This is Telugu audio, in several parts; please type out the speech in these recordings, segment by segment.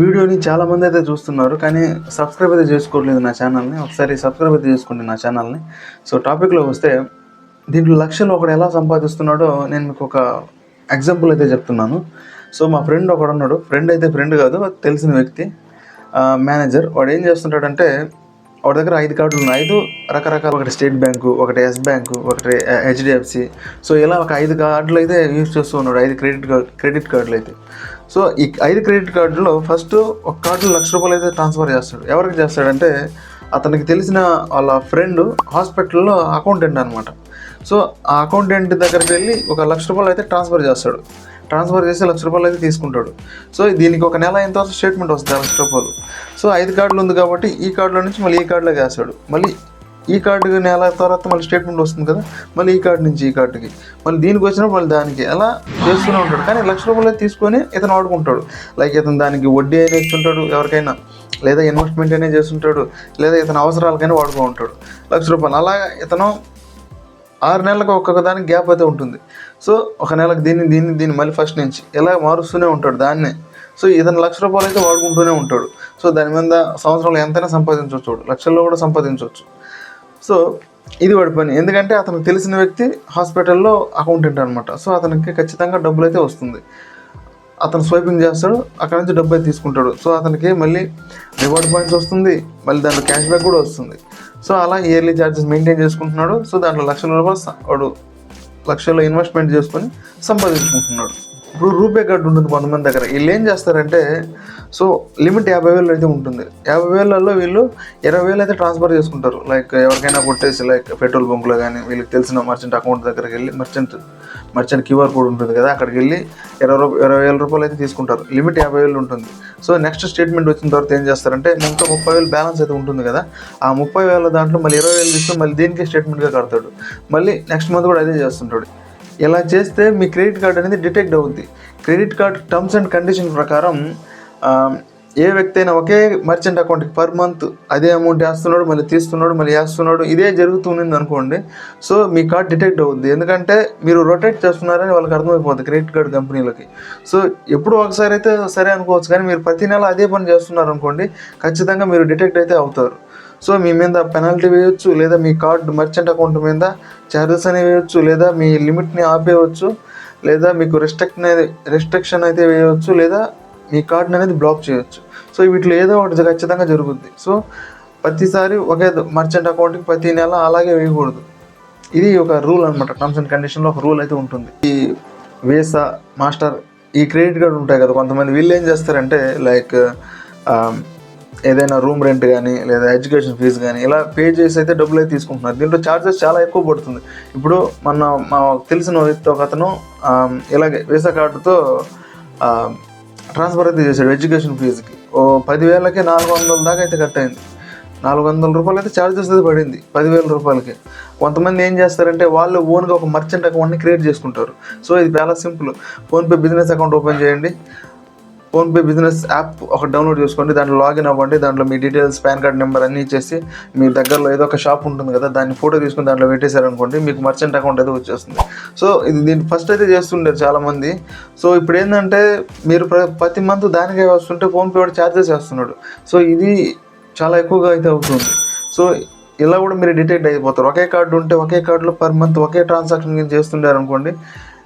వీడియోని చాలామంది అయితే చూస్తున్నారు, కానీ సబ్స్క్రైబ్ అయితే చేసుకోవట్లేదు నా ఛానల్ని. ఒకసారి సబ్స్క్రైబ్ అయితే చేసుకోండి నా ఛానల్ని. సో టాపిక్లో వస్తే, దీంట్లో లక్షలు ఒకడు ఎలా సంపాదిస్తున్నాడో నేను మీకు ఒక ఎగ్జాంపుల్ అయితే చెప్తున్నాను. సో మా ఫ్రెండ్ ఒకడు ఉన్నాడు, ఫ్రెండ్ కాదు, తెలిసిన వ్యక్తి, మేనేజర్. వాడు ఏం చేస్తుంటాడంటే, వాడి దగ్గర 5 కార్డులు ఉన్నాయి. 5 రకరకాల, ఒకటి స్టేట్ బ్యాంకు, ఒకటి ఎస్ బ్యాంకు, ఒకటి హెచ్డిఎఫ్సి. సో ఇలా ఒక 5 కార్డులు అయితే యూజ్ చేస్తూ ఉన్నాడు, 5 క్రెడిట్ కార్డులు అయితే. సో ఈ 5 క్రెడిట్ కార్డులో ఫస్ట్ ఒక కార్డులో ₹1,00,000 అయితే ట్రాన్స్ఫర్ చేస్తాడు. ఎవరికి చేస్తాడంటే, అతనికి తెలిసిన వాళ్ళ ఫ్రెండ్ హాస్పిటల్లో అకౌంటెంట్ అనమాట. సో ఆ అకౌంటెంట్ దగ్గరికి వెళ్ళి ఒక ₹1,00,000 అయితే ట్రాన్స్ఫర్ చేస్తాడు. ట్రాన్స్ఫర్ చేసి ₹1,00,000 అయితే తీసుకుంటాడు. సో దీనికి ఒక నెల అయిన తర్వాత స్టేట్మెంట్ వస్తుంది ₹1,00,000. సో 5 కార్డులు ఉంది కాబట్టి ఈ కార్డులో నుంచి మళ్ళీ ఈ కార్డులోకి వేస్తాడు. మళ్ళీ ఈ కార్డుకి నెల తర్వాత మళ్ళీ స్టేట్మెంట్ వస్తుంది కదా, మళ్ళీ ఈ కార్డు నుంచి ఈ కార్డుకి, మళ్ళీ దీనికి వచ్చినప్పుడు మళ్ళీ దానికి అలా చేస్తూనే ఉంటాడు. కానీ ₹1,00,000 తీసుకొని ఇతను వాడుకుంటాడు. లైక్ ఇతను దానికి వడ్డీ అయినా ఇస్తుంటాడు ఎవరికైనా, లేదా ఇన్వెస్ట్మెంట్ అయినా చేస్తుంటాడు, లేదా ఇతను అవసరాలకైనా వాడుతూ ఉంటాడు ₹1,00,000. అలా ఇతను 6 నెలలకు ఒక్కొక్క దానికి గ్యాప్ అయితే ఉంటుంది. సో ఒక నెలకు దీన్ని మళ్ళీ ఫస్ట్ నుంచి ఇలా మారుస్తూనే ఉంటాడు దాన్నే. సో ఇతను ₹1,00,000 అయితే వాడుకుంటూనే ఉంటాడు. సో దాని మీద సంవత్సరంలో ఎంతైనా సంపాదించవచ్చు, లక్షల్లో కూడా సంపాదించవచ్చు. సో ఇది వాడి పని. ఎందుకంటే అతనికి తెలిసిన వ్యక్తి హాస్పిటల్లో అకౌంటెంట్ అనమాట. సో అతనికి ఖచ్చితంగా డబ్బులు అయితే వస్తుంది. అతను స్వైపింగ్ చేస్తాడు, అక్కడ నుంచి డబ్బు అయితే తీసుకుంటాడు. సో అతనికి మళ్ళీ రివార్డ్ పాయింట్స్ వస్తుంది, మళ్ళీ దాంట్లో క్యాష్ బ్యాక్ కూడా వస్తుంది. సో అలా ఇయర్లీ ఛార్జెస్ మెయింటైన్ చేసుకుంటున్నాడు. సో దాంట్లో ₹1,00,000 వాడు లక్షల్లో ఇన్వెస్ట్మెంట్ చేసుకొని సంపాదించుకుంటున్నాడు. ఇప్పుడు రూపే కార్డు ఉంటుంది కొంతమంది దగ్గర. వీళ్ళు ఏం చేస్తారంటే, సో లిమిట్ 50,000 అయితే ఉంటుంది. 50,000లో వీళ్ళు 20,000 అయితే ట్రాన్స్ఫర్ చేసుకుంటారు. లైక్ ఎవరికైనా కొట్టేసి, లైక్ పెట్రోల్ బంకులో కానీ, వీళ్ళకి తెలిసిన మర్చెంట్ అకౌంట్ దగ్గరికి వెళ్ళి, మర్చెంట్ క్యూఆర్ కోడ్ ఉంటుంది కదా, అక్కడికి వెళ్ళి ₹20,000 అయితే తీసుకుంటారు. లిమిట్ 50,000 ఉంటుంది. సో నెక్స్ట్ స్టేట్మెంట్ వచ్చిన తర్వాత ఏం చేస్తారంటే, ఇంకా 30,000 బ్యాలెన్స్ అయితే ఉంటుంది కదా, ఆ 30,000 దాంట్లో మళ్ళీ 20,000 తీసుకొని మళ్ళీ దీనికి స్టేట్మెంట్గా కడతాడు. మళ్ళీ నెక్స్ట్ మంత్ కూడా అదే చేస్తుంటాడు. ఇలా చేస్తే మీ క్రెడిట్ కార్డ్ అనేది డిటెక్ట్ అవుద్ది. Credit card terms and condition ప్రకారం ఏ వ్యక్తి అయినా ఒకే మర్చెంట్ అకౌంట్కి పర్ మంత్ అదే అమౌంట్ వేస్తున్నాడు, మళ్ళీ తీస్తున్నాడు, మళ్ళీ వేస్తున్నాడు, ఇదే జరుగుతుంది అనుకోండి. సో మీ కార్డ్ డిటెక్ట్ అవుద్ది. ఎందుకంటే మీరు రొటేట్ చేస్తున్నారని వాళ్ళకి అర్థమైపోతుంది క్రెడిట్ కార్డ్ కంపెనీలకి. సో ఎప్పుడు ఒకసారి అయితే సరే అనుకోవచ్చు, కానీ మీరు ప్రతి నెల అదే పని చేస్తున్నారు అనుకోండి, ఖచ్చితంగా మీరు డిటెక్ట్ అయితే అవుతారు. సో మీ మీద పెనాల్టీ వేయవచ్చు, లేదా మీ కార్డు మర్చెంట్ అకౌంట్ మీద ఛార్జెస్ అనేవి వేయవచ్చు, లేదా మీ లిమిట్ని ఆపేయవచ్చు, లేదా మీకు రెస్ట్రిక్షన్ అయితే వేయవచ్చు, లేదా మీ కార్డుని అనేది బ్లాక్ చేయవచ్చు. సో వీటిలో ఏదో ఒకటి ఖచ్చితంగా జరుగుద్ది. సో ప్రతిసారి ఒకే మర్చెంట్ అకౌంట్కి ప్రతి నెల అలాగే వేయకూడదు. ఇది ఒక రూల్ అనమాట. టర్మ్స్ అండ్ కండిషన్లో ఒక రూల్ అయితే ఉంటుంది. ఈ వీసా, మాస్టర్, ఈ క్రెడిట్ కార్డు ఉంటాయి కదా, కొంతమంది వీళ్ళు ఏం చేస్తారంటే, లైక్ ఏదైనా రూమ్ రెంట్ కానీ, లేదా ఎడ్యుకేషన్ ఫీజు కానీ ఇలా పే చేసి అయితే డబ్బులు అయితే తీసుకుంటున్నారు. దీంట్లో ఛార్జెస్ చాలా ఎక్కువ పడుతుంది. ఇప్పుడు మా తెలిసిన వ్యక్తి ఒక అతను ఇలాగే వీసా కార్డుతో ట్రాన్స్ఫర్ అయితే చేశాడు ఎడ్యుకేషన్ ఫీజుకి. 10,000కి 400 దాకా అయితే కట్ అయింది. ₹400 అయితే ఛార్జెస్ అయితే పడింది 10,000. కొంతమంది ఏం చేస్తారంటే, వాళ్ళు ఓన్గా ఒక మర్చెంట్ అకౌంట్ని క్రియేట్ చేసుకుంటారు. సో ఇది చాలా simple. PhonePe business account open చేయండి, ఫోన్పే బిజినెస్ యాప్ ఒకటి డౌన్లోడ్ చేసుకోండి, దాంట్లో లాగిన్ అవ్వండి, దాంట్లో మీ డీటెయిల్స్, పాన్ కార్డ్ నెంబర్ అన్నీ ఇచ్చేసి, మీ దగ్గరలో ఏదో ఒక షాప్ ఉంటుంది కదా, దాన్ని ఫోటో తీసుకుని దాంట్లో పెట్టేశారనుకోండి, మీకు మర్చెంట్ అకౌంట్ అయితే వచ్చేస్తుంది. సో దీన్ని ఫస్ట్ అయితే చేస్తుంటారు చాలామంది. సో ఇప్పుడు ఏంటంటే, మీరు ప్రతి మంత్ దానికే వస్తుంటే ఫోన్పే వాడు ఛార్జెస్ వేస్తున్నాడు. సో ఇది చాలా ఎక్కువగా అయితే అవుతుంది. సో ఇలా కూడా మీరు డిటెక్ట్ అయిపోతారు. ఒకే కార్డు ఉంటే ఒకే కార్డులో పర్ మంత్ ఒకే ట్రాన్సాక్షన్ చేస్తుంటారు అనుకోండి,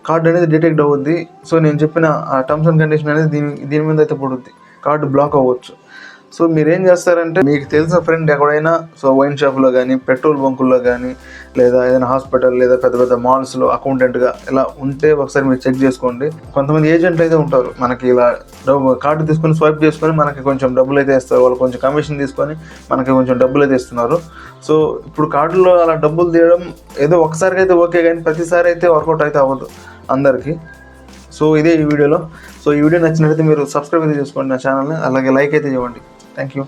కార్డు అనేది డిటెక్ట్ అవుద్ది. సో నేను చెప్పిన ఆ టర్మ్స్ అండ్ కండిషన్ అనేది దీని మీద అయితే పడుద్ది, కార్డు బ్లాక్ అవ్వచ్చు. సో మీరేం చేస్తారంటే, మీకు తెలిసిన ఫ్రెండ్ ఎక్కడైనా, సో వైన్ షాప్లో కానీ, పెట్రోల్ బంకుల్లో కానీ, లేదా ఏదైనా హాస్పిటల్, లేదా పెద్ద పెద్ద మాల్స్లో అకౌంటెంట్గా ఇలా ఉంటే ఒకసారి మీరు చెక్ చేసుకోండి. కొంతమంది ఏజెంట్లు అయితే ఉంటారు, మనకి ఇలా కార్డు తీసుకొని స్వైప్ చేసుకొని మనకి కొంచెం డబ్బులు అయితే ఇస్తారు. వాళ్ళు కొంచెం కమిషన్ తీసుకొని మనకి కొంచెం డబ్బులు అయితే ఇస్తున్నారు. సో ఇప్పుడు కార్డులో అలా డబ్బులు తీయడం ఏదో ఒకసారికి అయితే ఓకే, కానీ ప్రతిసారి అయితే వర్కౌట్ అయితే అవ్వదు అందరికీ. సో ఇదే ఈ వీడియోలో. సో ఈ వీడియో నచ్చినట్లయితే మీరు సబ్స్క్రైబ్ అయితే చేసుకోండి నా ఛానల్ని, అలాగే లైక్ అయితే చేయండి. Thank you.